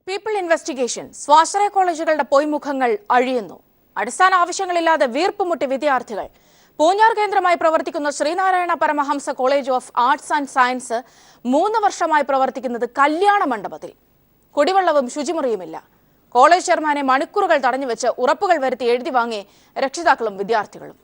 People investigation സ്വാശ്രയ കോളേജുകളുടെ പൊയ്മുഖങ്ങൾ അഴിയുന്നു. അടിസ്ഥാന ആവശ്യങ്ങളില്ലാതെ വീർപ്പുമുട്ടി വിദ്യാർത്ഥികൾ. പൂഞ്ഞാർ കേന്ദ്രമായി പ്രവർത്തിക്കുന്ന Sreenarayana Paramahamsa college of arts and science 3 വർഷമായി പ്രവർത്തിക്കുന്നത് കല്യാണ മണ്ഡപത്തിൽ. കുടിവെള്ളവും ശുചിമുറിയുമില്ല. കോളേജ് ചെയർമാനെ മണിക്കൂറുകൾ തടഞ്ഞുവെച്ച് ഉറപ്പുകൾ വരുത്തി എഴുതി വാങ്ങി രക്ഷിതാക്കളും വിദ്യാർത്ഥികളും.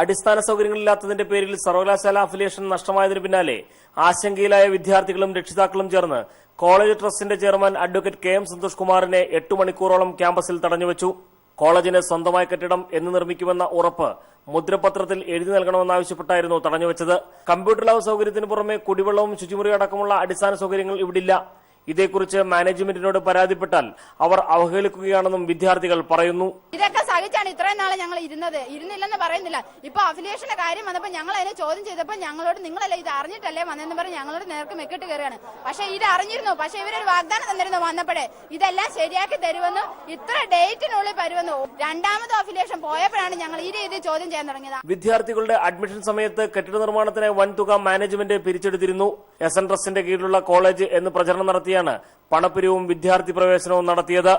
അടിസ്ഥാന സൗകര്യങ്ങളില്ലാത്തതിന്റെ പേരിൽ സർവകലാശാല അഫിലിയേഷൻ നഷ്ടമായതിനു പിന്നാലെ ആശങ്കയിലായ വിദ്യാർത്ഥികളും രക്ഷിതാക്കളും ചേർന്ന് കോളേജ് ട്രസ്റ്റിന്റെ ചെയർമാൻ അഡ്വക്കേറ്റ് KM സന്തോഷ് കുമാറിനെ 8 മണിക്കൂറോളം ക്യാമ്പസിൽ തടഞ്ഞുവെച്ചു. കോളേജിന് സ്വന്തമായ കെട്ടിടം എന്ന് നിർമ്മിക്കുമെന്ന ഉറപ്പ് മുദ്രപത്രത്തിൽ എഴുതി നൽകണമെന്നാവശ്യപ്പെട്ടായിരുന്നു തടഞ്ഞുവെച്ചത്. കമ്പ്യൂട്ടർ ലാബ് സൗകര്യത്തിന് പുറമെ കുടിവെള്ളവും ശുചിമുറി അടക്കമുള്ള അടിസ്ഥാന സൗകര്യങ്ങൾ ഇവിടില്ല. ഇതേക്കുറിച്ച് മാനേജ്മെന്റിനോട് പരാതിപ്പെട്ടാൽ അവർ അവഹേളിക്കുകയാണെന്നും വിദ്യാർത്ഥികൾ പറയുന്നു. ഇതൊക്കെ സഹിച്ചാണ് ഇത്രയും നാളെ ഞങ്ങൾ ഇരുന്നില്ലെന്ന് പറയുന്നില്ല. ഇപ്പൊ അഫിലിയേഷന്റെ കാര്യം വന്നപ്പോൾ ഞങ്ങൾ അതിനെ ചോദ്യം ചെയ്തപ്പോൾ ഞങ്ങളോട് നിങ്ങളല്ലേ ഇത് അറിഞ്ഞിട്ടല്ലേ വന്നെന്ന് പറഞ്ഞ് ഞങ്ങളോട് നേർക്ക് മെക്കിട്ട് കയറുകയാണ്. പക്ഷെ ഇത് അറിഞ്ഞിരുന്നു. പക്ഷെ ഇവരൊരു വാഗ്ദാനം തന്നിരുന്നു വന്നപ്പോഴേ ഇതെല്ലാം ശരിയാക്കി തരുമെന്നും ഇത്ര ഡേറ്റിനുള്ളിൽ വരുമെന്നും. രണ്ടാമത് അഫിലിയേഷൻ പോയപ്പോഴാണ് ഞങ്ങൾ ഈ രീതിയിൽ ചോദ്യം ചെയ്യാൻ തുടങ്ങിയത്. വിദ്യാർത്ഥികളുടെ അഡ്മിഷൻ സമയത്ത് കെട്ടിട നിർമ്മാണത്തിന് വൻതുക മാനേജ്മെന്റ് പിരിച്ചെടുത്തിരുന്നു. SN ട്രസ്റ്റിന്റെ കീഴിലുള്ള കോളേജ് എന്ന് പ്രചരണം നടത്തിയാണ് പണപ്പിരിവും വിദ്യാർത്ഥി പ്രവേശനവും നടത്തിയത്.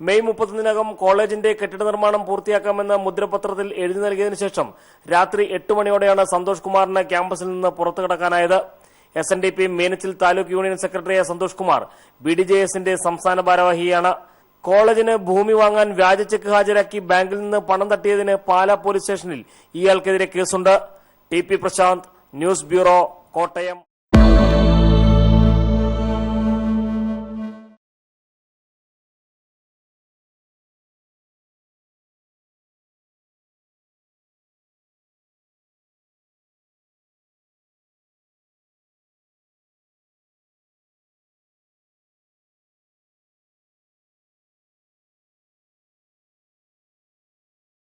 മെയ് 30-നകം കോളേജിന്റെ കെട്ടിട നിർമ്മാണം പൂർത്തിയാക്കാമെന്ന് മുദ്രപത്രത്തിൽ എഴുതി നൽകിയതിനു ശേഷം രാത്രി 8 മണിയോടെയാണ് സന്തോഷ് കുമാറിന് ക്യാമ്പസിൽ നിന്ന് പുറത്തു കടക്കാനായത്. SNDP മീനച്ചിൽ താലൂക്ക് യൂണിയൻ സെക്രട്ടറിയായ സന്തോഷ് കുമാർ BDJSന്റെ സംസ്ഥാന ഭാരവാഹിയാണ്. കോളേജിന് ഭൂമി വാങ്ങാൻ വ്യാജ ചെക്ക് ഹാജരാക്കി ബാങ്കിൽ നിന്ന് പണം തട്ടിയതിന് പാലാ പോലീസ് സ്റ്റേഷനിൽ ഇയാൾക്കെതിരെ കേസുണ്ട്. TP Prashanth, news bureau, Kottayam.